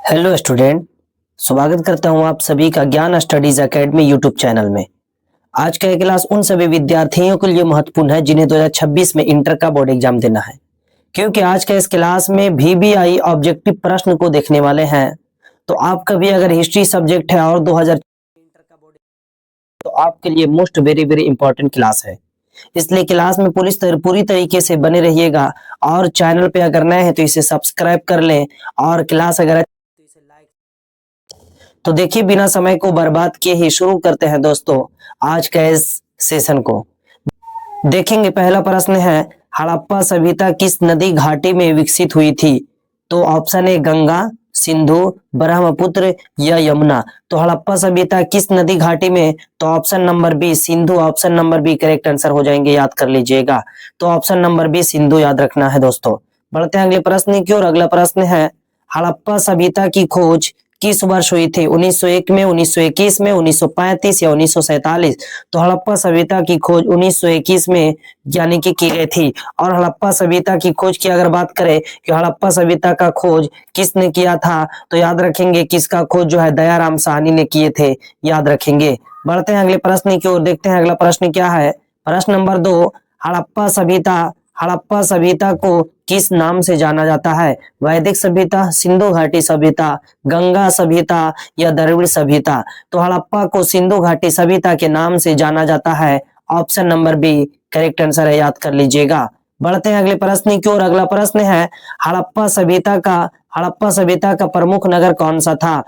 Hello student, स्वागत करता हूं आप सभी का ज्ञान स्टडीज एकेडमी यूट्यूब चैनल में। आज का ये क्लास उन सभी विद्यार्थियों के लिए महत्वपूर्ण है जिन्हें 2026 में इंटर का बोर्ड एग्जाम देना है, क्योंकि आज का इस क्लास में VBI ऑब्जेक्टिव प्रश्न को देखने वाले हैं। तो आपका भी अगर हिस्ट्री सब्जेक्ट है और 2000 इंटर का बोर्ड, तो आपके लिए most very very important class है। इसलिए क्लास में पूरी तरीके से बने रहिएगा और चैनल पे अगर नए हैं तो इसे सब्सक्राइब कर लें और क्लास अगर तो इसे लाइक। तो देखिए, बिना समय को बर्बाद किए ही शुरू करते हैं दोस्तों आज का इस सेशन को। देखेंगे, पहला प्रश्न है, हड़प्पा सभ्यता किस नदी घाटी में विकसित हुई थी? तो ऑप्शन है गंगा, सिंधु, ब्रह्मपुत्र या यमुना। तो हड़प्पा सभ्यता किस नदी घाटी में? तो option number B Sindhu, option number B correct answer हो जाएंगे, याद कर लीजिएगा। तो ऑप्शन नंबर बी सिंधु याद रखना है दोस्तों। बढ़ते हैं अगले प्रश्न की ओर। अगला प्रश्न है, हड़प्पा सभ्यता की खोज किस वर्ष हुई थी? 1901 में, 1921 में, 1935 या 1947। तो हड़प्पा सभ्यता की खोज 1921 में यानी कि की गई थी। और हड़प्पा सभ्यता की खोज की अगर बात करें कि हड़प्पा सभ्यता का खोज किसने किया था, तो याद रखेंगे किसका खोज जो है दयाराम साहनी ने किए थे, याद रखेंगे। बढ़ते हैं अगले प्रश्न की ओर, देखते हैं अगला प्रश्न क्या है। प्रश्न नंबर 2, हड़प्पा सभ्यता को किस नाम से जाना जाता है? वैदिक सभ्यता, सिंधु घाटी सभ्यता, गंगा सभ्यता या द्रविड़ सभ्यता। तो हड़प्पा को सिंधु घाटी सभ्यता के नाम से जाना जाता है, option number B correct answer है, याद कर लीजिएगा। बढ़ते हैं अगले प्रश्न की ओर। अगला प्रश्न है, हड़प्पा सभ्यता का प्रमुख नगर कौन सा था?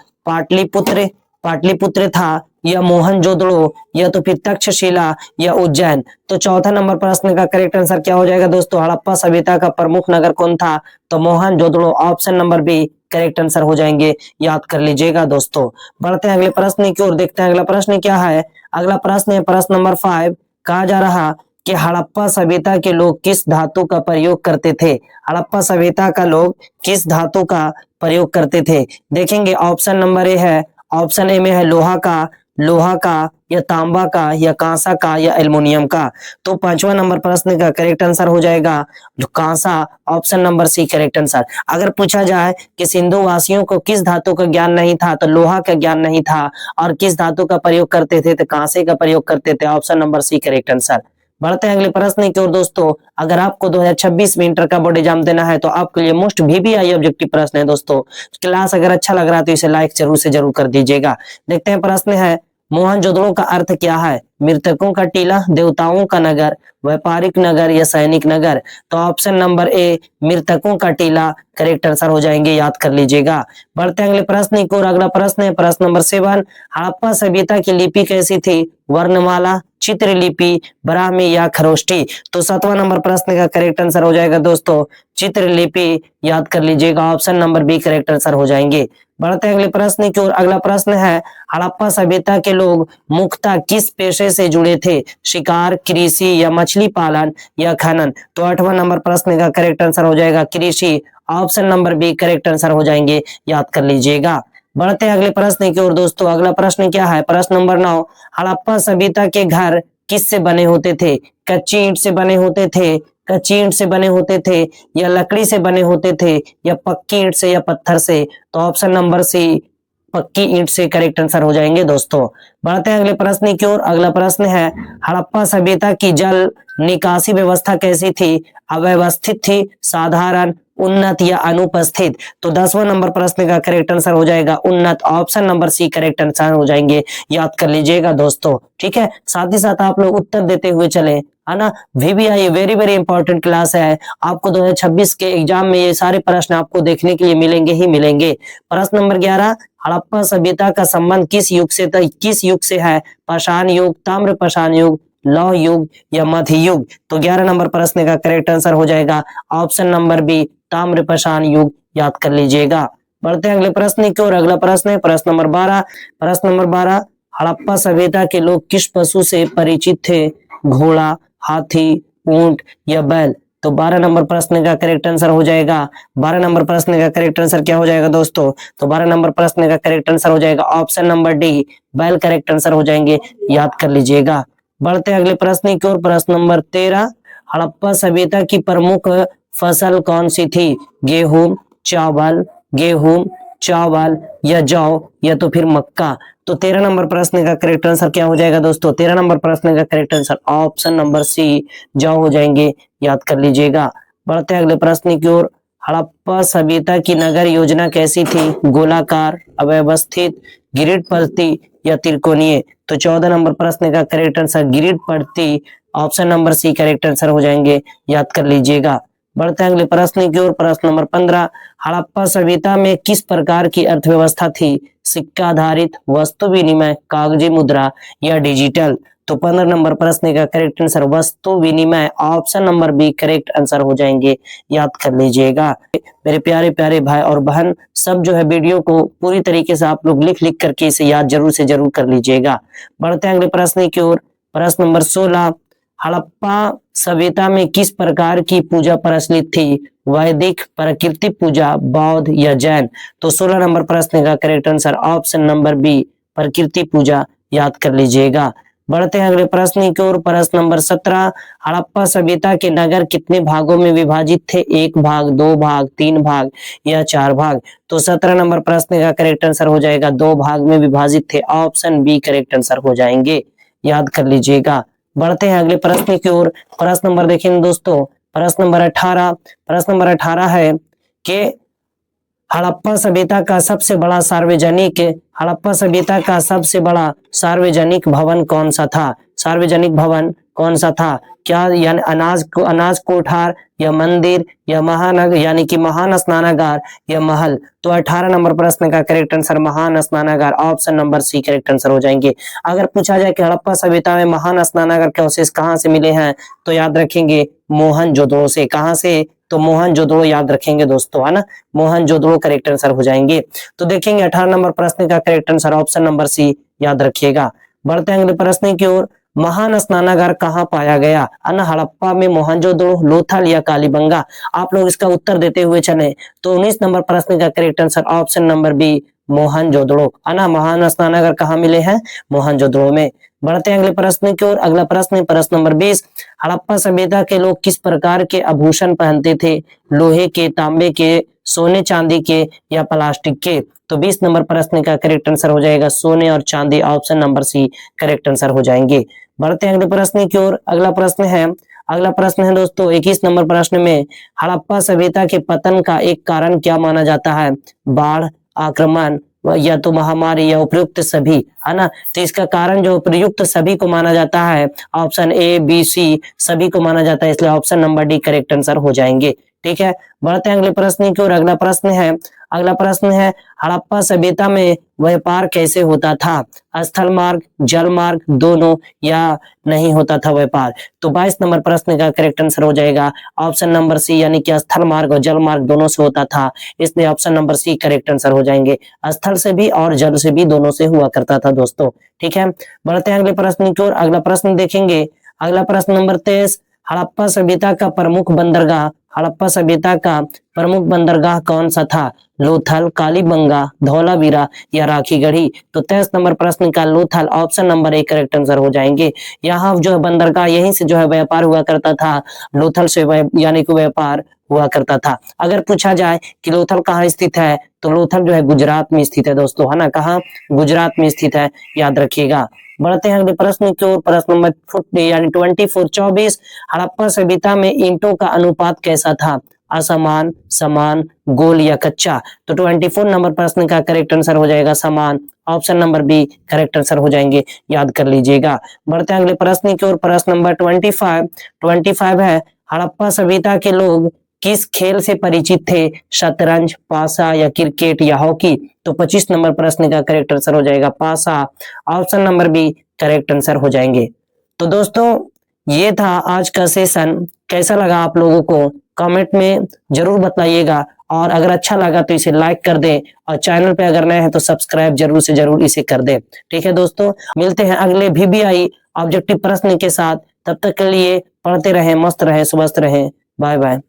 पाटलिपुत्र था या मोहनजोदड़ो या तो फिर तक्षशिला या उज्जैन। तो चौथा नंबर प्रश्न का करेक्ट आंसर क्या हो जाएगा दोस्तों? हड़प्पा सभ्यता का प्रमुख नगर कौन था? तो Mohenjodaro, option number B correct answer हो जाएंगे, याद कर लीजिएगा दोस्तों। बढ़ते हैं अगले प्रश्न की ओर, देखते हैं अगला प्रश्न क्या है। अगला प्रश्न है प्रश्न नंबर 5। कहा जा रहा कि हड़प्पा सभ्यता के लोग किस धातु का प्रयोग करते थे? हड़प्पा सभ्यता का लोग किस धातु का प्रयोग करते थे? देखेंगे, ऑप्शन नंबर ए है, ऑप्शन ए में है लोहा का या तांबा का या कांसा का या एल्युमिनियम का। तो पांचवा नंबर प्रश्न का करेक्ट आंसर हो जाएगा जो कांसा, option number C correct answer. अगर पूछा जाए कि सिंधु वासियों को किस धातु का ज्ञान नहीं था, तो लोहा का ज्ञान नहीं था, और किस धातु का प्रयोग करते थे, तो कांसे का प्रयोग करते थे, option number C correct answer. बढ़ते हैं अगले प्रश्न की ओर दोस्तों। अगर आपको 2026 में इंटर का बोर्ड एग्जाम देना है तो आपके लिए मोस्ट VBI ऑब्जेक्टिव प्रश्न है दोस्तों। क्लास अगर अच्छा लग रहा है तो इसे लाइक जरूर से जरूर कर दीजिएगा। देखते हैं प्रश्न है, मोहनजोदड़ो का अर्थ क्या है? मृतकों का टीला, देवताओं का नगर, व्यापारिक नगर या सैनिक नगर। तो ऑप्शन नंबर ए मृतकों का टीला करेक्ट आंसर हो जाएंगे, याद कर लीजिएगा। बढ़ते हैं अगले प्रश्न की ओर। अगला प्रश्न है प्रश्न नंबर 7। हड़प्पा सभ्यता की लिपि कैसी थी? वर्णमाला, चित्रलिपि, ब्राह्मी या खरोष्ठी। तो 7वां नंबर प्रश्न का करेक्ट आंसर हो जाएगा दोस्तों चित्रलिपि, याद कर लीजिएगा, option number B correct answer हो जाएंगे। बढ़ते हैं अगले प्रश्न की ओर। अगला प्रश्न है, हड़प्पा सभ्यता के लोग मुख्यतः किस पेशे से जुड़े थे? शिकार, कृषि या मछली पालन या खनन। तो 8वां नंबर प्रश्न का करेक्ट आंसर हो जाएगा कृषि, option number B correct answer हो जाएंगे, याद कर लीजिएगा। बढ़ते हैं अगले प्रश्न की ओर दोस्तों। अगला प्रश्न क्या है? प्रश्न नंबर 9। हड़प्पा सभ्यता के घर किस से बने होते थे? कच्ची ईंट से बने होते थे, या लकड़ी से बने होते थे, या पक्की ईंट से या पत्थर से। तो ऑप्शन नंबर सी पक्की ईंट से करेक्ट आंसर हो जाएंगे दोस्तों। बढ़ते हैं अगले प्रश्न की ओर। अगला प्रश्न है, हड़प्पा सभ्यता की जल निकासी व्यवस्था कैसी थी? अव्यवस्थित थी, साधारण, उन्नत या अनुपस्थित। तो 10वां नंबर प्रश्न का करेक्ट आंसर हो जाएगा उन्नत, option number C correct answer हो जाएंगे, याद कर लीजिएगा दोस्तों। ठीक है, साथ ही साथ आप लोग उत्तर देते हुए चले, है ना। VBI very very important class है। आपको 2026 के एग्जाम में ये सारे प्रश्न आपको देखने के लिए मिलेंगे ही मिलेंगे। प्रश्न नंबर 11। हड़प्पा सभ्यता का संबंध किस युग से है? पाषाण युग, ताम्र पाषाण युग, लौह युग या मध्य युग। तो 11 नंबर प्रश्न का करेक्ट आंसर हो जाएगा ऑप्शन नंबर बी ताम्र पाषाण युग, याद कर लीजिएगा। बढ़ते हैं अगले प्रश्न की ओर। अगला प्रश्न है प्रश्न नंबर 12। हड़प्पा सभ्यता के लोग किस पशु से परिचित थे? घोड़ा, हाथी, ऊंट या बैल। तो 12 नंबर प्रश्न का करेक्ट आंसर हो जाएगा 12 नंबर प्रश्न का करेक्ट आंसर क्या हो जाएगा दोस्तों? तो 12 नंबर प्रश्न का करेक्ट आंसर हो जाएगा ऑप्शन नंबर डी बैल, करेक्ट आंसर हो जाएंगे, याद कर लीजिएगा। बढ़ते अगले प्रश्न की ओर। प्रश्न नंबर 13। हड़प्पा सभ्यता की प्रमुख फसल कौन सी थी? गेहूं, चावल, चावल या जौ या तो फिर मक्का। तो 13 नंबर प्रश्न का करेक्ट आंसर क्या हो जाएगा दोस्तों? 13 नंबर प्रश्न का correct answer option number C जौ हो जाएंगे, याद कर लीजिएगा। बढ़ते हैं अगले प्रश्न की ओर। हड़प्पा सभ्यता की नगर योजना कैसी थी? गोलाकार, अव्यवस्थित, ग्रिड पद्धति या त्रिकोणीय? तो 14 नंबर प्रश्न का करेक्ट आंसर ग्रिड पद्धति, option number C correct answer हो जाएंगे, याद कर लीजिएगा। बढ़ते हैं अगले प्रश्न की ओर। प्रश्न नंबर 15, हड़प्पा सभ्यता में किस प्रकार की अर्थव्यवस्था थी? सिक्का आधारित, वस्तु विनिमय, कागजी मुद्रा या डिजिटल? तो 15 नंबर प्रश्न का करेक्ट आंसर वस्तु विनिमय, option number B correct answer हो जाएंगे, याद कर लीजिएगा। मेरे प्यारे प्यारे भाई और बहन, सब जो है वीडियो को पूरी तरीके से आप लोग लिख लिख करके इसे याद जरूर से जरूर कर लीजिएगा। बढ़ते हैं अगले प्रश्न की ओर। प्रश्न नंबर 16, हड़प्पा सभ्यता में किस प्रकार की पूजा प्रचलित थी? वैदिक, प्रकृति पूजा, बौद्ध या जैन? तो 16 नंबर प्रश्न का correct answer option number B प्रकृति पूजा, याद कर लीजिएगा। बढ़ते हैं अगले प्रश्न की ओर। प्रश्न नंबर 17, हड़प्पा सभ्यता के नगर कितने भागों में विभाजित थे? 1 भाग, 2 भाग, 3 भाग या 4 भाग? तो 17 नंबर प्रश्न का करेक्ट आंसर हो जाएगा 2 भाग में विभाजित थे, ऑप्शन बी करेक्ट आंसर हो जाएंगे, याद कर लीजिएगा। बढ़ते हैं अगले प्रश्न की ओर। प्रश्न नंबर देखेंगे दोस्तों, प्रश्न नंबर 18। प्रश्न नंबर 18 है कि हड़प्पा सभ्यता का सबसे बड़ा सार्वजनिक भवन कौन सा था? सार्वजनिक भवन कौन सा था? क्या यानी अनाज कोठार या मंदिर या महानगर यानी कि महान स्नानागार या महल? तो 18 नंबर प्रश्न का करेक्ट आंसर महान स्नानागार, option number C correct answer हो जाएंगे। अगर पूछा जाए कि हड़प्पा सभ्यता में महान स्नानागार के अवशेष कहाँ से मिले हैं, तो याद रखेंगे मोहनजोदड़ो से। कहाँ से? तो मोहनजोदड़ो याद रखेंगे दोस्तों, है ना, मोहनजोदड़ो करेक्ट आंसर हो जाएंगे। तो देखेंगे 18 नंबर प्रश्न का correct answer option number C, याद रखिएगा। बढ़ते हैं अगले प्रश्न की ओर। महान स्नानागार कहाँ पाया गया? अन हड़प्पा में, मोहनजोदड़ो, लोथल या कालीबंगा? आप लोग इसका उत्तर देते हुए चले। तो 19 नंबर प्रश्न का correct answer option number B Mohenjodaro, है ना, महान स्नानागार कहाँ मिले हैं? मोहनजोदड़ो में। बढ़ते हैं अगले प्रश्न की ओर। अगला प्रश्न नंबर 20, हड़प्पा सभ्यता के लोग किस प्रकार के आभूषण पहनते थे? लोहे के, तांबे के, सोने चांदी के या प्लास्टिक के? तो 20 नंबर प्रश्न का करेक्ट आंसर हो जाएगा सोने और चांदी, option number C correct answer हो जाएंगे। बढ़ते हैं अगले प्रश्न की ओर। अगला प्रश्न है दोस्तों 21 नंबर प्रश्न में, हड़प्पा सभ्यता के पतन का एक कारण क्या माना जाता है? बाढ़, आक्रमण या तो महामारी या उपयुक्त सभी, है ना? तो इसका कारण जो उपयुक्त सभी को माना जाता है, ऑप्शन ए बी सी सभी को माना जाता है, इसलिए option number D correct answer हो जाएंगे। ठीक है, बढ़ते हैं अगले प्रश्न की ओर। अगला प्रश्न है हड़प्पा सभ्यता में व्यापार कैसे होता था? स्थल मार्ग, जल मार्ग, दोनों या नहीं होता था व्यापार? तो 22 नंबर प्रश्न का करेक्ट आंसर हो जाएगा ऑप्शन नंबर सी, यानी कि स्थल मार्ग और जल मार्ग दोनों से होता था, इसलिए option number C correct answer हो जाएंगे। स्थल से भी और जल से भी, दोनों से हुआ करता था दोस्तों। ठीक है, बढ़ते हैं अगले प्रश्न की ओर। अगला प्रश्न देखेंगे। अगला प्रश्न नंबर 23, हड़प्पा सभ्यता का प्रमुख बंदरगाह कौन सा था? लोथल, कालीबंगा, धौलावीरा या राखीगढ़ी? तो 23 नंबर प्रश्न का Lothal, option number A correct answer हो जाएंगे। यहाँ जो है बंदरगाह, यहीं से जो है व्यापार हुआ करता था, लोथल से यानी कि व्यापार हुआ करता था। अगर पूछा जाए कि लोथल कहाँ स्थित है, तो लोथल जो है गुजरात में स्थित है दोस्तों, है ना, कहाँ? गुजरात में स्थित है, याद रखिएगा। बढ़ते हैं अगले प्रश्न की ओर। प्रश्न नंबर यानी 24 हड़प्पा सभ्यता में ईंटों का अनुपात कैसा था? असमान, समान, गोल या कच्चा? तो 24 नंबर प्रश्न का करेक्ट आंसर हो जाएगा समान, option number B correct answer हो जाएंगे, याद कर लीजिएगा। बढ़ते हैं अगले प्रश्न की ओर। प्रश्न नंबर 25 है, हड़प्पा सभ्यता के लोग किस खेल से परिचित थे? शतरंज, पासा या क्रिकेट या हॉकी? तो 25 नंबर प्रश्न का करेक्ट आंसर हो जाएगा पासा, option number B correct answer हो जाएंगे। तो दोस्तों ये था आज का सेशन, कैसा लगा आप लोगों को कमेंट में जरूर बताइएगा, और अगर अच्छा लगा तो इसे लाइक कर दें, और चैनल पे अगर नए हैं तो सब्सक्राइब जरूर से जरूर इसे कर दें। ठीक है दोस्तों, मिलते हैं अगले VBI ऑब्जेक्टिव प्रश्न के साथ, तब तक के लिए पढ़ते रहें, मस्त रहें, स्वस्थ रहें, बाय बाय।